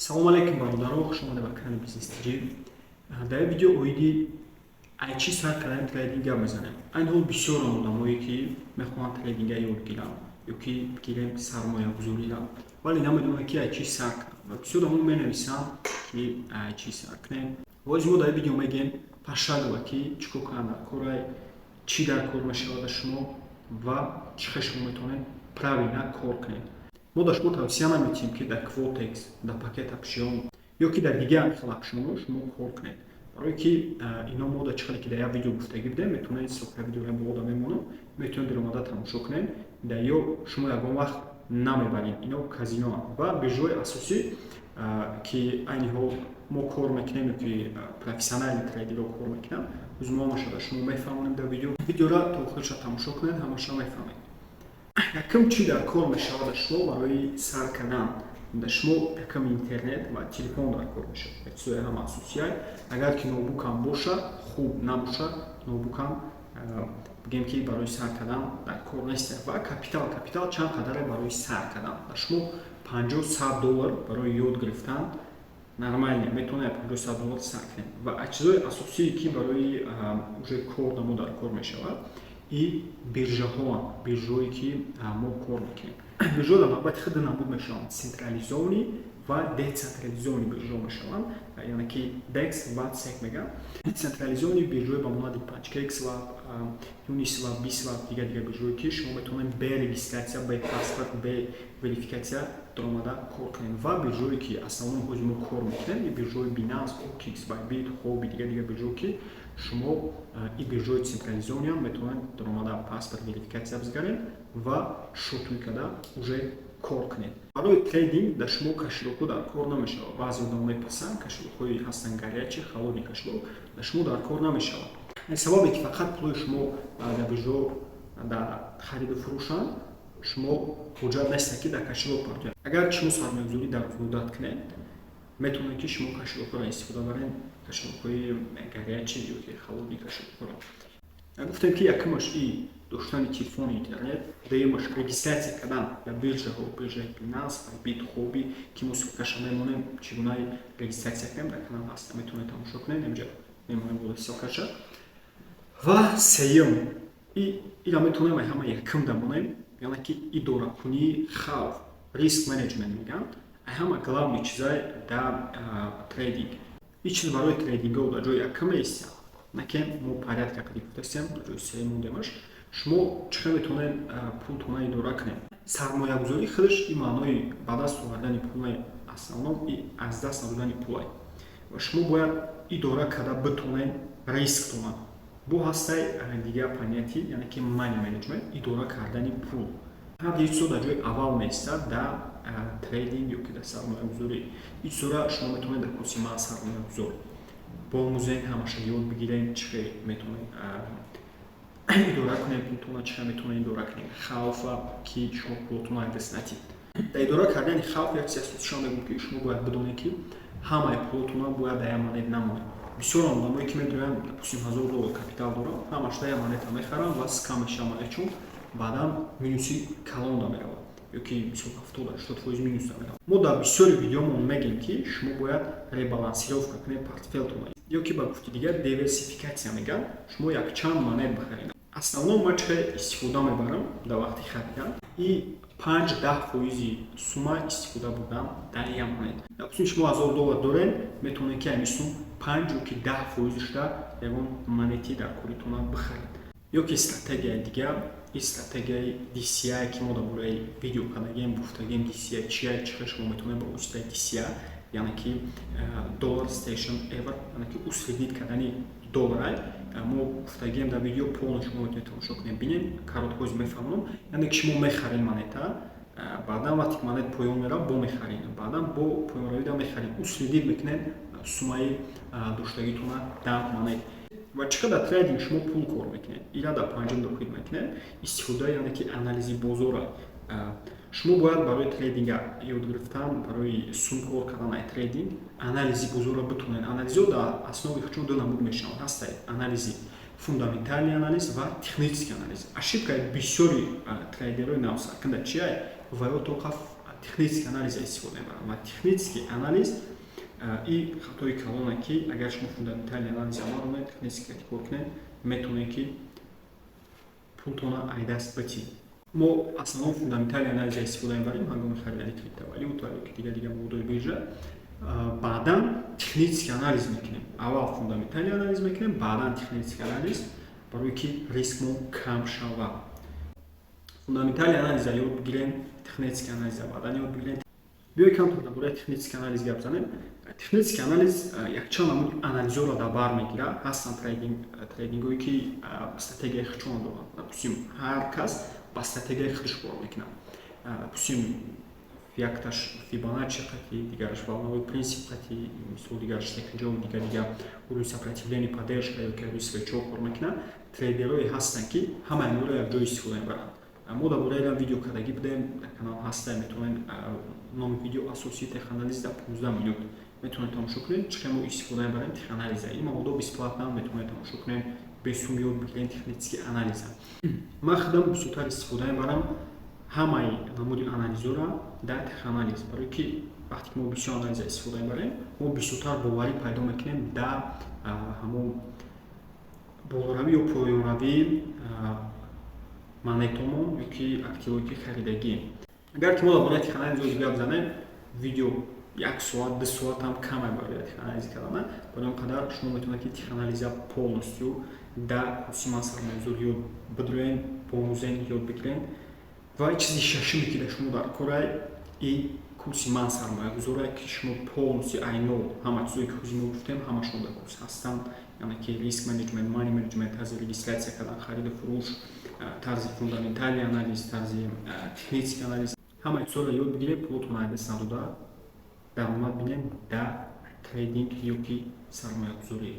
Салом алейкум бародаро, хуш омада ба канали Бизнес TG. Дар видео оиди айчи сар кардани трейдинга мезанем. Айн ҳол бисёр одамое ки мехоҳанд трейдинга ёд гиранд ё ки гирем сармоягузориро, вале намедонанд ки айчи сар кардам. Ва бисёр одамон менависанд ки айчи сар кунем. Вози мо дар видео мегем пошагово ки чӣ кор кунанд дар корай, чӣ дар кор мешавад шумо ва чӣ хел шумо метавонед правилно кор кунед. Мо дар шумо тавсия наметиҳем ки дар Quotex, дар пакет Action ё ки дар дигар хел акшнҳо шумо кор кунед. Барое ки ино мо дар чӣ хеле ки дар як видео гуфтагӣ будем, метавонед ссилкаи видеоро бо ода мемонад, метавонед биромада тамошо кунед. Да ё шумо ягон вақт намебаред. Ино казиноанд ва биржаҳои асосӣ ки айни ҳол мо кор мекунем ё ки профессионали трейдерҳо кор мекунанд, узмон шуда шумо мефаҳмонем дар видеоро то охирша тамошо кунед, ҳамаша мефаҳмед. Якум чӣ дар кор мешавад дар шумо барои сар кардан дар шумо якум интернет ва телефон дар кор мешавад. Чизои ҳама асосияй. Агар ки ноутбукам бошад, хуб, набошад, ноутбукам бигем ки барои сар кардан дар кор нест. Ва капитал чанд қадаре барои сар кардан. Дар шумо $50-100 барои ёд гирифтан нормально метавонед $50-100 сар кунед. Ва чизои асосие ки барои уже кор дамо дар кор мешавад и биржаҳоанд, биржаҳое ки мо кор мекунем. Биржаҳо дар навбати худ набуд мешаванд централизованӣ ва децентрализованӣ биржаҳо мешаванд, яъне ки DEX ва SEC мегӯянд. Децентрализованӣ биржаҳои ба монанди PancakeSwap, Uniswap, Bswap, дигар биржаҳое ки шумо метавонед бе регистратсия, бе паспорт, бе верификатсия даромада кор кунед. Ва биржаҳое ки асалон ҳози мо кор мекунем, и биржаҳои Binance, OKX, Bybit, Huobi, дигар биржаҳо ки шумо и биржаҳои централизованиам метавонед даромада паспорт верификатсия бизгаред ва шотуй карда уже кор кунед. Барои трейдинг дар шумо кошелёкҳо дар кор намешавад. Баъзе одамон мепасанд кошелёкҳои ҳастанд гарячи, халони кошелёк дар шумо дар кор намешавад. Сабабе ки фақат пулои шумо дар биржаҳо дар хариду фурӯшанд, шумо ҳоҷат нест ки дар кошелёк партоед. Агар шумо сармоягузорӣ дар муддат кунед, метавонед ки шумо кошелёкҳоро истифода баред, кошелёкҳои гарячи ё ки халони кошелёкҳоро. Гуфтем ки якумаш и доштани телефони интернет, дуюмаш регистратсия кардан дар биржаҳо, биржаи Binance, Bybit, Huobi ки мо ссилкаша мемонем, чӣ гунаи регистратсия кунем дар канал ҳаст, метавонед тамошо кунед, инҷа мемонем бо ссилкаша. Ва сеюм ира метавонем ҳама якум дамонем, яъне ки идоракунии хавф, риск менеҷмент мегӯянд, ҳама главни чизай дар трейдинг. Ин чиз барои трейдинго дар ҷои якум меистад. Накем мо порядка қади гуфтастем, дар ҷои сеюм мондемаш. Шумо чӣ хел метавонед пултона идора кунед? Сармоягузорӣ худаш ин маънои ба даст овардани пул не, асалон и аз даст надодани пулай. Ва шумо бояд идора карда битонед рисктона. Бу ҳастай дигар понятие, яъне ки money management, идора кардани пул. Ҳар ин чизо дар ҷои аввал меистад дар трейдинг ё ки дар сармоягузорӣ. Ин чизоро шумо метавонед дар курси ман сармоягузор бомӯзед, ҳамаша ёд бигиред, чӣ хел метавонед идора кунед пултона, чӣ хел метавонед идора кунед хавфа, ки шумо пултона аз даст надиҳед. Дар идора кардани хавф як чиз асосишон мегӯям ки шумо бояд бидонед ки ҳамаи пултона бояд дар як монет намонад. Бисёр одамое ки медоянд допустим $1000 капитал дорам, ҳамаш дар як монета мехаранд ва скам мешаванд монетчун, баъдан минуси калонда меравад ё ки 70-80% минус меравад. Мо дар бисёри видеомон мегӯем ки шумо бояд ребалансировка кунед портфелтона ё ки ба гуфти дигар диверсификатсия мегӯянд, шумо якчанд монет бихаред. Асалон ман чӣ хел истифода мебарам дар вақти харидан и 5-10% сума истифода бурдам дар як монет. Допустим шумо $1000 доред, метавонед ки ҳамин сум 5 ё ки 10%-ишда ягон монети дар коритона бихаред. Ё ки стратегияи дигар, ин стратегияи DCI ки мо дар бораи видео кардагем гуфтагем, DCI чия, чӣ хел шумо метавонед ба воситаи DCI, яъне ки Dollar Station Ever, яъне ки усреднит кардани долларай, мо гуфтагем дар видео полно шумо метавонед тамошо кунед, бинед каротҳои мефаҳмонам, яъне ки шумо мехаред монета, баъдан вақти ки монет поён меравад бо мехаред, баъдан бо поёнравида мехаред, усреднит мекунед сумаи доштагитона дар монет. Ва чӣ қадар трейдинг шумо пул кор мекунед? Ира дар панҷум дохил мекунед истифодаи яъне ки анализи бозора. Шумо бояд барои трейдинга ёд гирифтан, барои сум кор кардан ай трейдинг, анализи бозора битонед. Анализиҳо дар аснови худшон ду намуд мешаванд. Ҳастаи анализи фундаментални анализ ва технический анализ. Ошибкаи бисёри трейдерои навсарканда чия? Ва ё тоқа технический анализ истифода мебарам ва технический анализ ин хатои калоне ки агар шумо фундаментали анализ амал кунед технически кор кунед метавонед ки пултона айдаст битӣ. мо асасон фундаментали анализ истифода мебарем ҳангоми харидари криптовалют ва дига маводҳои биржа. Баъдан технический анализ мекунем. Аввал фундаментали анализ мекунем, баъдан технический анализ, барои ки рискмон кам шавад. Фундаментали анализа ёд бигирем, технический анализа баъдан ёд бигирем. Биёед камтар дар бораи технический анализ гап занем. Технический анализ якчанд намуди анализҳоро дар бар мегирад. Ҳастанд трейдингҳое ки стратегияи худшон доранд. Допустим, ҳар кас ба стратегияи худаш кор мекунад. Допустим, якташ Фибоначчи қатъи, дигараш волновой принцип қатъи, мисол дигараш секунҷаҳо, дига уровни сопротивления, поддержка ёки рӯи свечҳо кор мекунад. Трейдерҳое ҳастанд ки ҳама инҳоро якҷоя истифода мебаранд. Мо дар бораи ин видео кардагӣ будем, дар канал ҳаста, метавонед номи видео асосии теханализ дар 15 минут метавонед тамошо кунед, чӣ мо истифода мебарем теханализа. Ин маводҳо бесплатна метавонед тамошо кунед, без сум ёд бигирем технический анализа. Ман худам бисёртар истифода мебарам ҳамаи намуди анализҳоро дар теханализ, барои ки вақте ки мо бисёр анализа истифода мебарем, мо бисёртар боварӣ пайдо мекунем дар ҳамон болоравӣ ё поёнравии монетамон ёки активҳое ки харидагием. Агар ки мо дар бораи теханализ гап занем, видео 1 соат 2 соат ҳам каме барои теханализ кардан. Барои он қадар шумо метавонед ки теханализа полностью дар курси ман сармайёзор ёд бидроен, бомӯзен, ёд бигирем. Ва чизи шашуме ки дар шумо дар корай, ин курси ман сармоягузорае ки шумо полностью айно ҳама чизое ки ҳозир мо гуфтем, ҳамашон дар курс ҳастанд. Яъне ки риск менеҷмент, мани менеҷмент, тарзи регистратсия кардан, хариду фурӯш, тарзи фундаментали анализ, тарзи технический анализ, ҳамаи чизоро ёд бигирем, пулотон айдаст надода даромад бинем дар трейдинг ёки сармоягузорӣ.